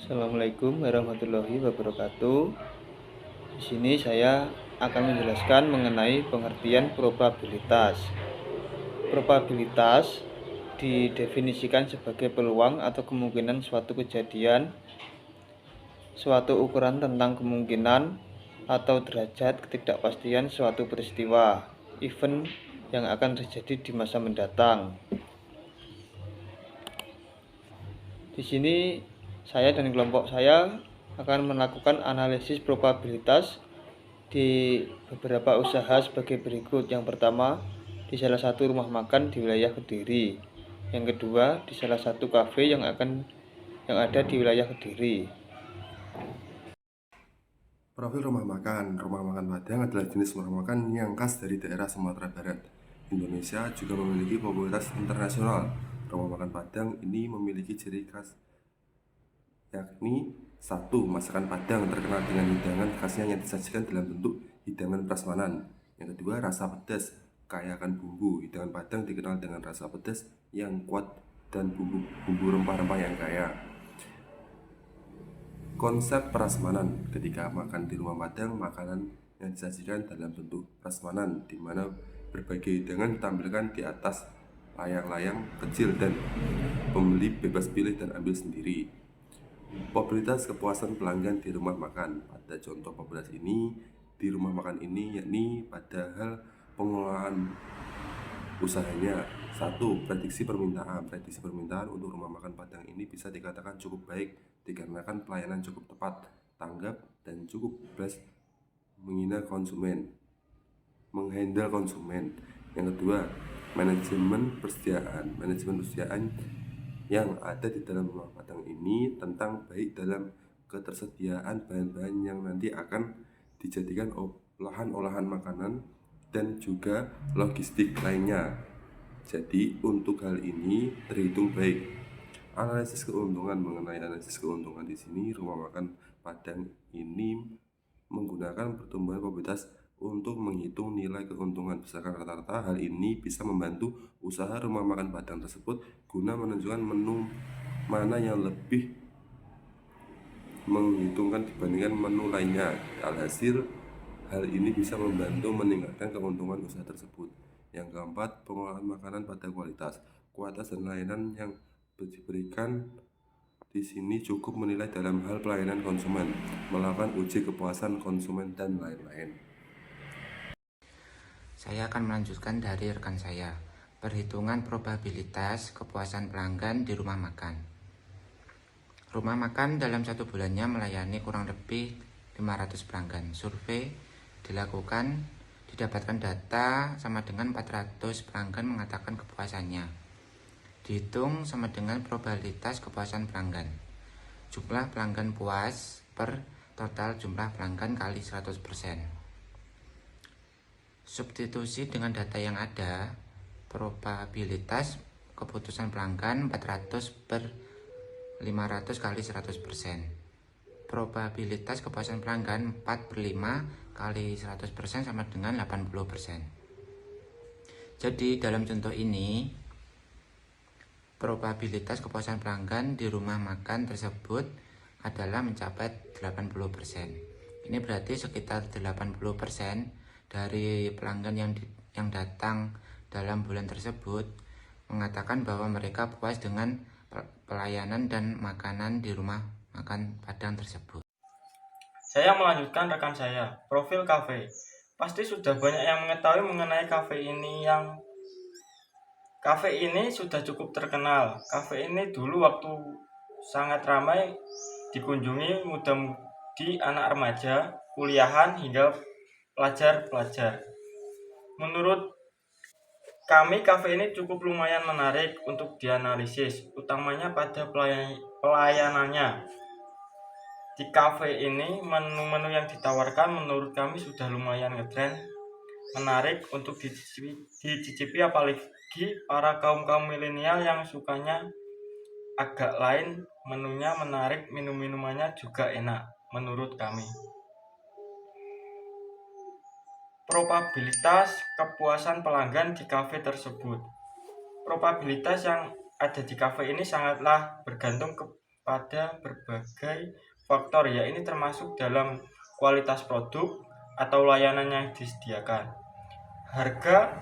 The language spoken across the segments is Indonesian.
Assalamualaikum warahmatullahi wabarakatuh. Di sini saya akan menjelaskan mengenai pengertian probabilitas. Probabilitas didefinisikan sebagai peluang atau kemungkinan suatu kejadian, suatu ukuran tentang kemungkinan atau derajat ketidakpastian suatu peristiwa, event yang akan terjadi di masa mendatang. Di sini saya dan kelompok saya akan melakukan analisis probabilitas di beberapa usaha sebagai berikut. Yang pertama, di salah satu rumah makan di wilayah Kediri. Yang kedua, di salah satu kafe yang ada di wilayah Kediri. Profil rumah makan. Rumah makan Padang adalah jenis rumah makan yang khas dari daerah Sumatera Barat. Indonesia juga memiliki popularitas internasional. Rumah makan Padang ini memiliki ciri khas, yakni satu, masakan Padang terkenal dengan hidangan khasnya yang disajikan dalam bentuk hidangan prasmanan. Yang kedua, rasa pedas, kaya akan bumbu. Hidangan Padang dikenal dengan rasa pedas yang kuat dan bumbu rempah-rempah yang kaya. Konsep prasmanan. Ketika makan di rumah Padang, makanan yang disajikan dalam bentuk prasmanan, di mana berbagai hidangan ditampilkan di atas layang-layang kecil dan pembeli bebas pilih dan ambil sendiri. Probabilitas kepuasan pelanggan di rumah makan. Pada contoh probabilitas ini di rumah makan ini, yakni pada hal pengelolaan usahanya. Satu, prediksi permintaan. Prediksi permintaan untuk rumah makan Padang ini bisa dikatakan cukup baik dikarenakan pelayanan cukup tepat, tanggap, dan cukup bebas menghandle konsumen. Yang kedua, manajemen persediaan. Manajemen persediaan yang ada di dalam rumah Padang ini tentang baik dalam ketersediaan bahan-bahan yang nanti akan dijadikan olahan-olahan makanan dan juga logistik lainnya. Jadi untuk hal ini terhitung baik. Analisis keuntungan. Mengenai analisis keuntungan di sini, rumah makan Padang ini menggunakan pertumbuhan probabilitas untuk menghitung nilai keuntungan berdasarkan rata-rata. Hal ini bisa membantu usaha rumah makan Padang tersebut guna menentukan menu mana yang lebih menguntungkan dibandingkan menu lainnya. Alhasil, hal ini bisa membantu meningkatkan keuntungan usaha tersebut. Yang keempat, pengolahan makanan pada kualitas. Kualitas dan layanan yang diberikan di sini cukup menilai dalam hal pelayanan konsumen, melakukan uji kepuasan konsumen, dan lain-lain. Saya akan melanjutkan dari rekan saya, perhitungan probabilitas kepuasan pelanggan di rumah makan. Rumah makan dalam satu bulannya melayani kurang lebih 500 pelanggan. Survei dilakukan, didapatkan data sama dengan 400 pelanggan mengatakan kepuasannya. Dihitung sama dengan probabilitas kepuasan pelanggan. Jumlah pelanggan puas per total jumlah pelanggan kali 100%. Substitusi dengan data yang ada, probabilitas keputusan pelanggan 400 per 500 kali 100%. Probabilitas kepuasan pelanggan 4 per 5 kali 100% sama dengan 80%. Jadi dalam contoh ini, probabilitas kepuasan pelanggan di rumah makan tersebut adalah mencapai 80%. Ini berarti sekitar 80% dari pelanggan yang datang dalam bulan tersebut mengatakan bahwa mereka puas dengan pelayanan dan makanan di rumah makan Padang tersebut. Saya melanjutkan rekan saya, profil kafe. Pasti sudah banyak yang mengetahui mengenai kafe ini sudah cukup terkenal. Kafe ini dulu waktu sangat ramai dikunjungi muda-mudi, anak remaja, kuliahan hingga pelajar-pelajar. Menurut kami, kafe ini cukup lumayan menarik untuk dianalisis, utamanya pada pelayanannya. Di kafe ini, menu-menu yang ditawarkan menurut kami sudah lumayan ngetrend, menarik untuk dicicipi apalagi para kaum milenial yang sukanya agak lain. Menunya menarik, minum-minumannya juga enak menurut kami. Probabilitas kepuasan pelanggan di kafe tersebut. Probabilitas yang ada di kafe ini sangatlah bergantung pada berbagai faktor, ya ini termasuk dalam kualitas produk atau layanan yang disediakan, harga,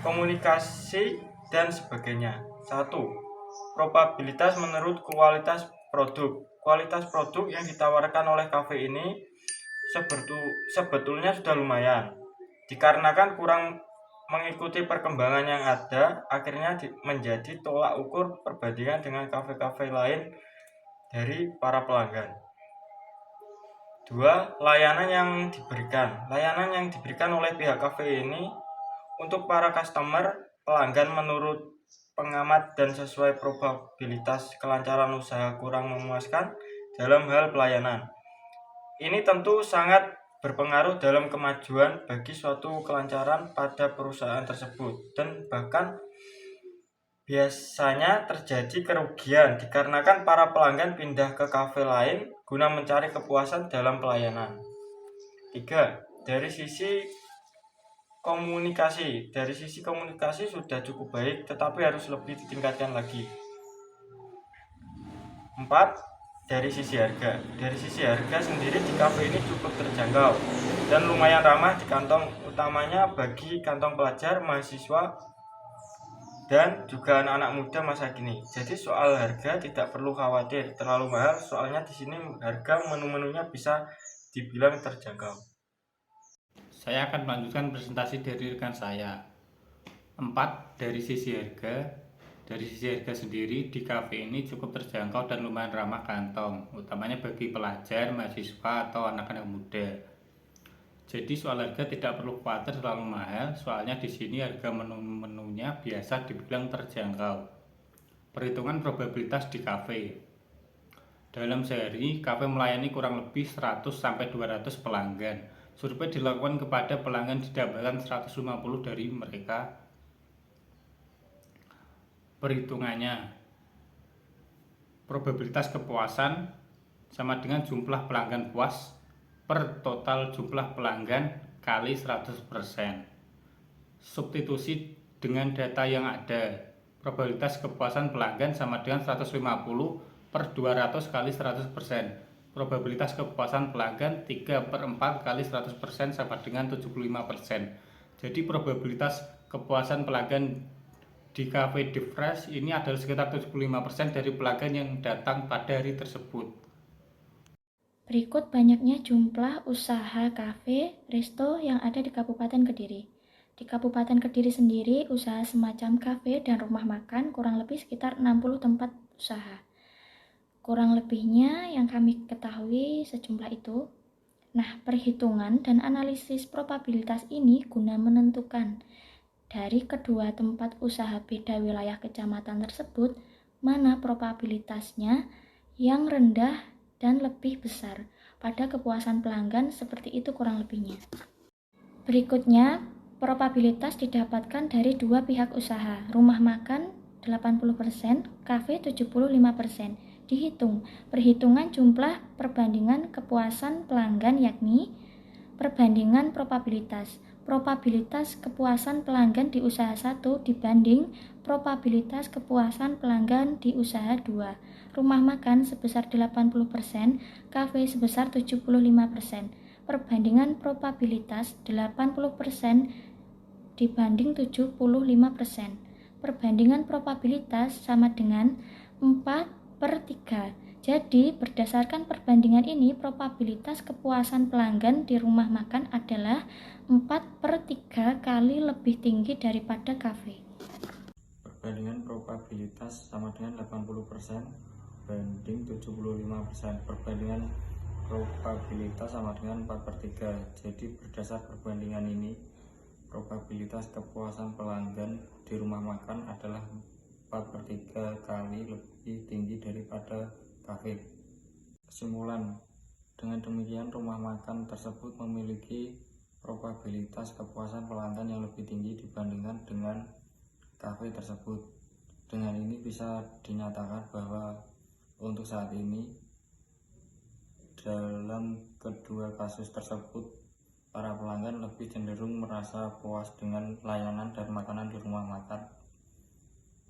komunikasi, dan sebagainya. 1. Probabilitas menurut kualitas produk. Kualitas produk yang ditawarkan oleh kafe ini sebetulnya sudah lumayan. Dikarenakan kurang mengikuti perkembangan yang ada, akhirnya menjadi tolak ukur perbandingan dengan kafe-kafe lain dari para pelanggan. 2. Layanan yang diberikan. Layanan yang diberikan oleh pihak kafe ini untuk para customer, pelanggan menurut pengamat dan sesuai probabilitas kelancaran usaha kurang memuaskan dalam hal pelayanan. Ini tentu sangat berpengaruh dalam kemajuan bagi suatu kelancaran pada perusahaan tersebut, dan bahkan biasanya terjadi kerugian dikarenakan para pelanggan pindah ke kafe lain guna mencari kepuasan dalam pelayanan. 3. Dari sisi komunikasi. Dari sisi komunikasi sudah cukup baik, tetapi harus lebih ditingkatkan lagi. 4. Dari sisi harga. Dari sisi harga sendiri di kafe ini cukup terjangkau dan lumayan ramah di kantong, utamanya bagi kantong pelajar, mahasiswa, dan juga anak-anak muda masa kini. Jadi soal harga tidak perlu khawatir terlalu mahal, soalnya di sini harga menu-menunya bisa dibilang terjangkau. Saya akan melanjutkan presentasi dari rekan saya. 4. Dari sisi harga. Dari sisi harga sendiri, di kafe ini cukup terjangkau dan lumayan ramah kantong, utamanya bagi pelajar, mahasiswa, atau anak-anak muda. Jadi soal harga tidak perlu khawatir terlalu mahal, soalnya di sini harga menu-menunya biasa dibilang terjangkau. Perhitungan probabilitas di kafe. Dalam sehari, kafe melayani kurang lebih 100-200 pelanggan. Survei dilakukan kepada pelanggan, didapatkan 150 dari mereka. Perhitungannya, probabilitas kepuasan sama dengan jumlah pelanggan puas per total jumlah pelanggan kali 100%. Substitusi dengan data yang ada, probabilitas kepuasan pelanggan sama dengan 150 per 200 kali 100%. Probabilitas kepuasan pelanggan 3/4 kali 100% sama dengan 75%. Jadi probabilitas kepuasan pelanggan di Cafe de Fresh ini adalah sekitar 75% dari pelanggan yang datang pada hari tersebut. Berikut banyaknya jumlah usaha kafe, resto yang ada di Kabupaten Kediri. Di Kabupaten Kediri sendiri, usaha semacam kafe dan rumah makan kurang lebih sekitar 60 tempat usaha. Kurang lebihnya yang kami ketahui sejumlah itu. Nah, perhitungan dan analisis probabilitas ini guna menentukan dari kedua tempat usaha beda wilayah kecamatan tersebut, mana probabilitasnya yang rendah dan lebih besar pada kepuasan pelanggan, seperti itu kurang lebihnya. Berikutnya, probabilitas didapatkan dari dua pihak usaha, rumah makan 80%, kafe 75%. Dihitung, perhitungan jumlah perbandingan kepuasan pelanggan, yakni perbandingan probabilitas. Probabilitas kepuasan pelanggan di usaha 1 dibanding probabilitas kepuasan pelanggan di usaha 2. Rumah makan sebesar 80%, kafe sebesar 75%. Perbandingan probabilitas 80% dibanding 75%. Perbandingan probabilitas sama dengan 4/3. Jadi, berdasarkan perbandingan ini, probabilitas kepuasan pelanggan di rumah makan adalah 4/3 kali lebih tinggi daripada kafe. Perbandingan probabilitas sama dengan 80% banding 75%. Perbandingan probabilitas sama dengan 4/3. Jadi, berdasar perbandingan ini, probabilitas kepuasan pelanggan di rumah makan adalah 4/3 kali lebih tinggi daripada kafe. Kesimpulan, dengan demikian rumah makan tersebut memiliki probabilitas kepuasan pelanggan yang lebih tinggi dibandingkan dengan kafe tersebut. Dengan ini bisa dinyatakan bahwa untuk saat ini dalam kedua kasus tersebut, para pelanggan lebih cenderung merasa puas dengan layanan dan makanan di rumah makan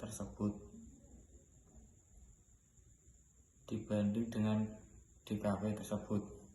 tersebut. dibanding dengan di kafe tersebut.